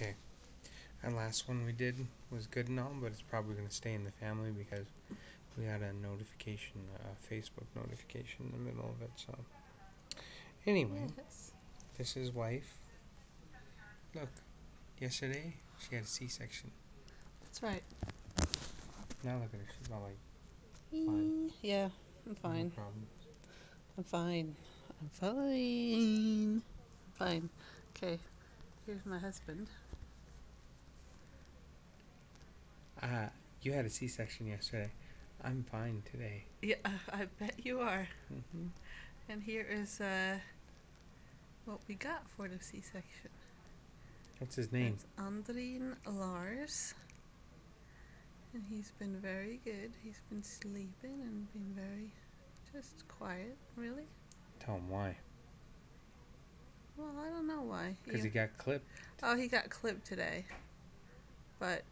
Okay. Our last one we did was good and all, but it's probably going to stay in the family because we had a notification, a Facebook notification in the middle of it. So, anyway, Yes. this is wife. Look, yesterday she had a C-section. That's right. Now look at her. She's all like, fine. Yeah, I'm No fine. problem. I'm fine. I'm fine. Fine. Okay, here's my husband. You had a C-section yesterday. I'm fine today. Yeah, I bet you are. Mm-hmm. And here is what we got for the C-section. What's his name? That's Andrien Lars. And he's been very good. He's been sleeping and been very just quiet, really. Tell him why. Well, I don't know why. Because he got clipped. Oh, he got clipped today. But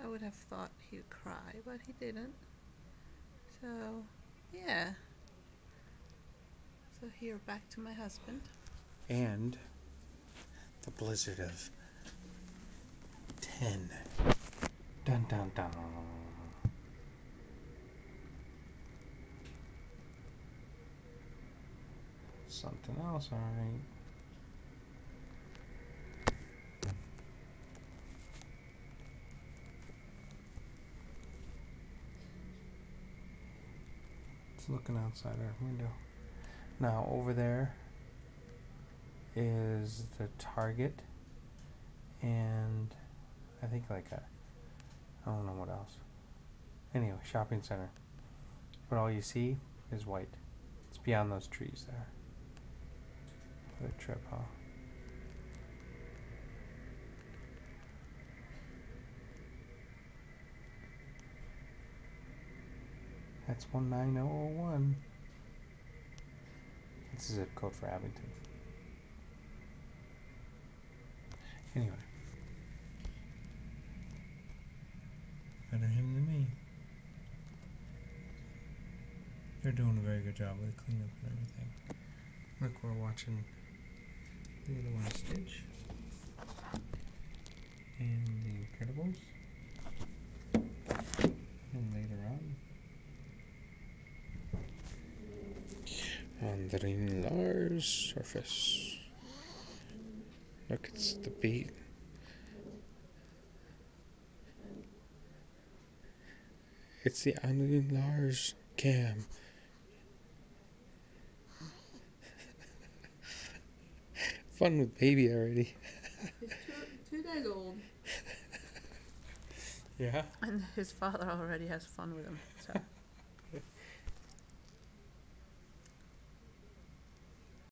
I would have thought he'd cry, but he didn't. So, yeah. So here, back to my husband. And the blizzard of 10. Dun dun dun. Something else, alright. It's looking outside our window. Now, over there is the Target, and I think I don't know what else. Anyway, shopping center. But all you see is white. It's beyond those trees there. What a trip, huh? That's 19001. That's the zip code for Abington. Anyway. Better him than me. They're doing a very good job with the cleanup and everything. Look, we're watching Little One Stitch and The Incredibles. And later on, Andrien Lars Serfass. Look, it's the beat. It's the Andrien Lars cam. Fun with baby already. He's two days old. Yeah? And his father already has fun with him. So